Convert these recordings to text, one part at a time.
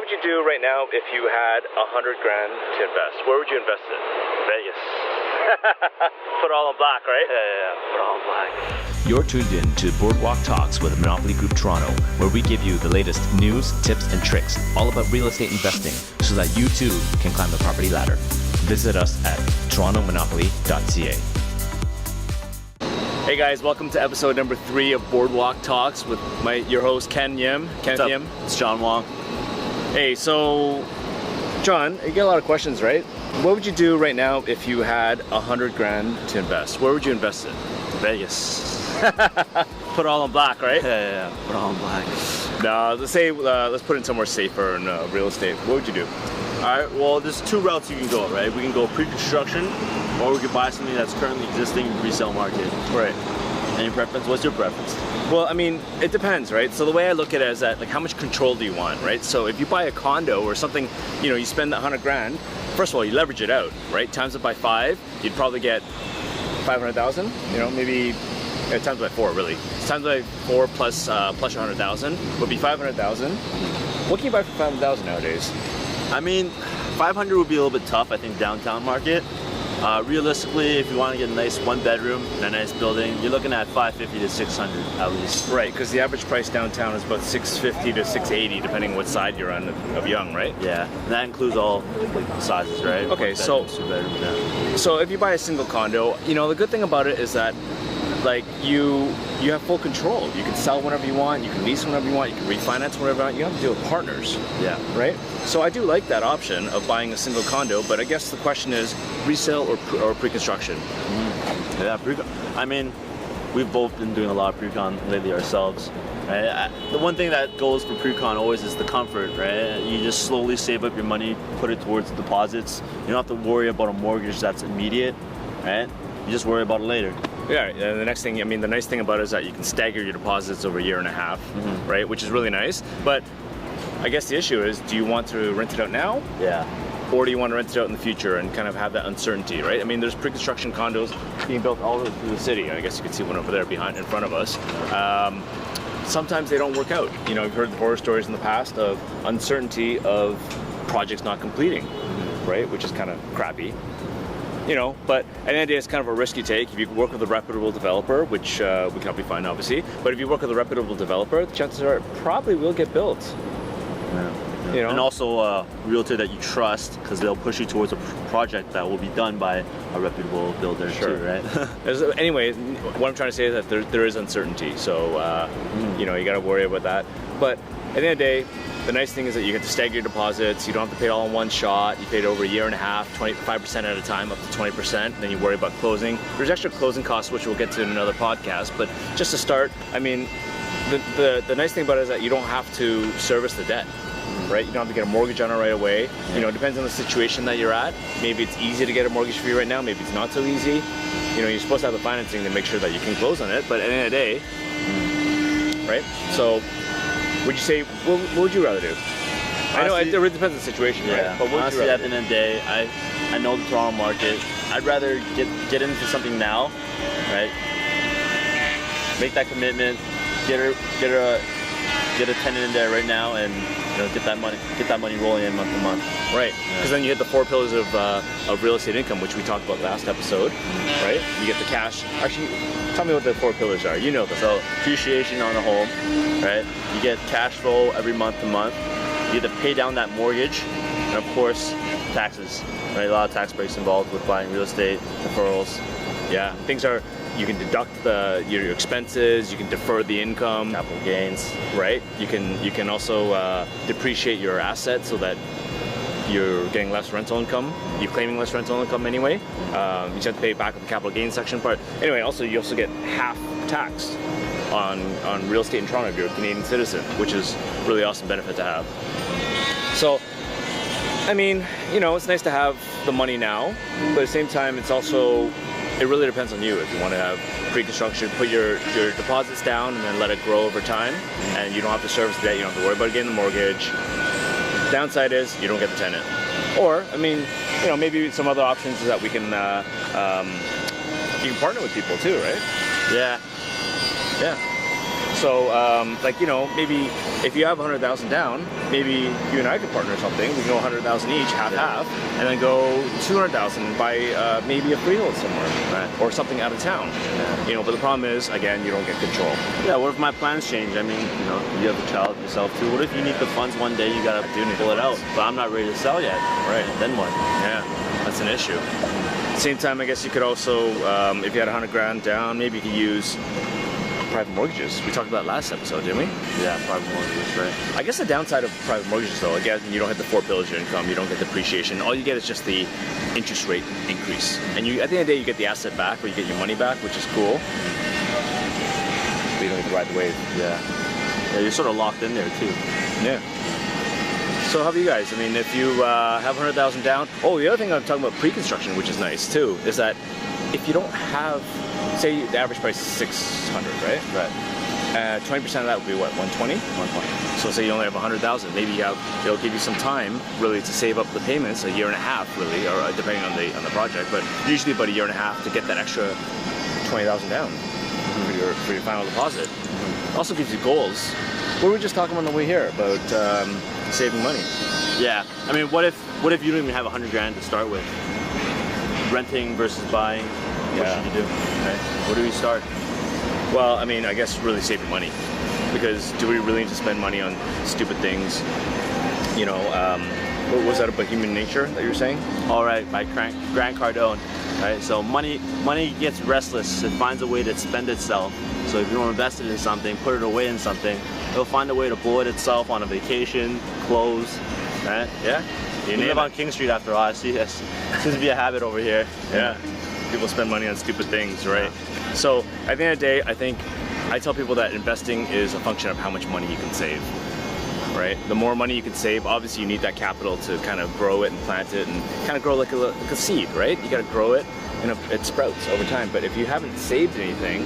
What would you do right now if you had $100 grand to invest? Where would you invest it? Vegas. Put all in black, right? Yeah, put all in black. You're tuned in to Boardwalk Talks with Monopoly Group Toronto, where we give you the latest news, tips, and tricks all about real estate investing so that you too can climb the property ladder. Visit us at torontomonopoly.ca. Hey guys, welcome to episode number 3 of Boardwalk Talks with your host Kenneth Yim. It's John Wong. Hey, so John, you get a lot of questions, right? What would you do right now if you had $100 grand to invest? Where would you invest it? Vegas. Put all in black, right? Yeah, put all in black. No, let's put it somewhere safer in real estate. What would you do? Alright, well, there's 2 routes you can go, right? We can go pre-construction, or we could buy something that's currently existing in the resale market. Right. Any preference? What's your preference? Well, I mean, it depends, right? So the way I look at it is that, like, how much control do you want, right? So if you buy a condo or something, you spend that 100 grand, first of all, you leverage it out, right? Times it by 5, you'd probably get 500,000, maybe times by 4, really. Times by 4 plus 100,000 would be 500,000. What can you buy for 500,000 nowadays? I mean, 500 would be a little bit tough, I think, downtown market. Realistically, if you want to get a nice 1-bedroom in a nice building, you're looking at 550 to 600 at least. Right, because the average price downtown is about 650 to 680, depending what side you're on of Yonge, right? Yeah, and that includes all sizes, right? Okay, so if you buy a single condo, the good thing about it is that, like, you have full control. You can sell whenever you want, you can lease whenever you want, you can refinance whenever you want. You don't have to deal with partners. Yeah. Right? So I do like that option of buying a single condo, but I guess the question is resale or pre-construction? Yeah, I mean, we've both been doing a lot of pre-con lately ourselves. Right? The one thing that goes for pre-con always is the comfort, right? You just slowly save up your money, put it towards deposits. You don't have to worry about a mortgage that's immediate, right? You just worry about it later. Yeah, and the nice thing about it is that you can stagger your deposits over a year and a half, right? Which is really nice. But I guess the issue is, do you want to rent it out now? Yeah. Or do you want to rent it out in the future and kind of have that uncertainty, right? I mean, there's pre-construction condos being built all over through the city. I guess you can see one over there in front of us. Sometimes they don't work out. You've heard the horror stories in the past of uncertainty of projects not completing, right? Which is kind of crappy. But at the end of the day, it's kind of a risky take. If you work with a reputable developer, which we can help you find, obviously, but if you work with a reputable developer, the chances are it probably will get built. Yeah. And also a realtor that you trust, because they'll push you towards a project that will be done by a reputable builder too, right? Anyway, what I'm trying to say is that there is uncertainty, so you got to worry about that. But at the end of the day, the nice thing is that you get to stagger your deposits. You don't have to pay it all in one shot. You pay it over a year and a half, 25% at a time, up to 20%. Then you worry about closing. There's extra closing costs, which we'll get to in another podcast. But just to start, I mean, the nice thing about it is that you don't have to service the debt, right? You don't have to get a mortgage on it right away. It depends on the situation that you're at. Maybe it's easy to get a mortgage for you right now. Maybe it's not so easy. You're supposed to have the financing to make sure that you can close on it. But at the end of the day, right? So, would you say, what would you rather do? I know it really depends on the situation, right? But honestly, at the end of the day, I know the Toronto market. I'd rather get into something now, right? Make that commitment, get a tenant in there right now, and get that money rolling in month to month. Right, because then you hit the 4 pillars of real estate income, which we talked about last episode, right? You get the cash. Actually, tell me what the 4 pillars are. You know them. So appreciation on the home, right? You get cash flow every month to month. You get to pay down that mortgage, and of course, taxes. Right, a lot of tax breaks involved with buying real estate, deferrals. Yeah, you can deduct your expenses. You can defer the income. Capital gains. Right. You can also depreciate your assets so that you're getting less rental income. You're claiming less rental income anyway. You just have to pay back with the capital gains section part. Anyway, also you also get half tax on real estate in Toronto if you're a Canadian citizen, which is a really awesome benefit to have. So, I mean, it's nice to have the money now, but at the same time, it really depends on you. If you want to have pre-construction, put your deposits down and then let it grow over time, and you don't have to service the debt, you don't have to worry about getting the mortgage. Downside is you don't get the tenant. Or, I mean, maybe some other options is that we can you can partner with people too, right? Yeah. So, like, you know, maybe if you have 100,000 down, maybe you and I could partner something. We can go 100,000 each, half, and then go 200,000 and buy maybe a freehold somewhere, or something out of town. Yeah. You know, but the problem is, again, you don't get control. Yeah, what if my plans change? I mean, you know, you have a child yourself too. What if you need the funds one day, you gotta pull it out, but I'm not ready to sell yet. Right. Then what? Yeah, that's an issue. At the same time, I guess you could also, if you had 100 grand down, maybe you could use private mortgages. We talked about that last episode, didn't we? Yeah, private mortgages, right. I guess the downside of private mortgages, though, again, you don't get the 4 pillars of your income, you don't get depreciation. All you get is just the interest rate increase. And you, at the end of the day, you get the asset back, or you get your money back, which is cool. But you don't get to ride the wave. Yeah, you're sort of locked in there too. Yeah. So how about you guys? I mean, if you have 100,000 down, the other thing I'm talking about pre-construction, which is nice too, is that if you don't have, say the average price is 600, right? Right. 20% of that would be what, 120? 120. So say you only have 100,000, maybe it'll give you some time really to save up the payments, a year and a half really, or depending on the project, but usually about a year and a half to get that extra 20,000 down for your final deposit. Also gives you goals. What were we just talking on the way here about saving money? Yeah, I mean, what if you don't even have 100 grand to start with? Renting versus buying. What should you do? Right? Where do we start? Well, I mean, I guess really save your money, because do we really need to spend money on stupid things? You know, what was that about human nature that you were saying? All right, by Grant Cardone. Right, so money gets restless. It finds a way to spend itself. So if you don't invest it in something, put it away in something, it'll find a way to blow it itself on a vacation, clothes, right? Yeah. You live on King Street after all. I see this. Seems to be a habit over here. Yeah. People spend money on stupid things, right? So at the end of the day, I think I tell people that investing is a function of how much money you can save, right? The more money you can save, obviously you need that capital to kind of grow it and plant it and kind of grow like a seed, right? You got to grow it and it sprouts over time. But if you haven't saved anything,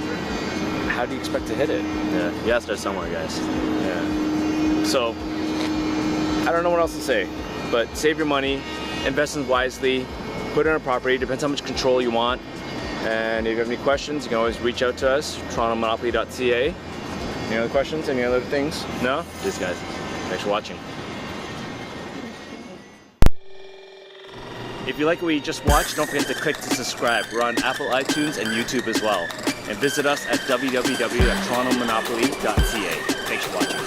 how do you expect to hit it? Yeah, you gotta start somewhere, guys. Yeah. So I don't know what else to say, but save your money, invest in wisely, put it in a property, depends how much control you want. And if you have any questions, you can always reach out to us, torontomonopoly.ca. Any other questions? Any other things? No? Cheers, guys. Thanks for watching. If you like what you just watched, don't forget to click to subscribe. We're on Apple, iTunes, and YouTube as well. And visit us at www.torontomonopoly.ca. Thanks for watching.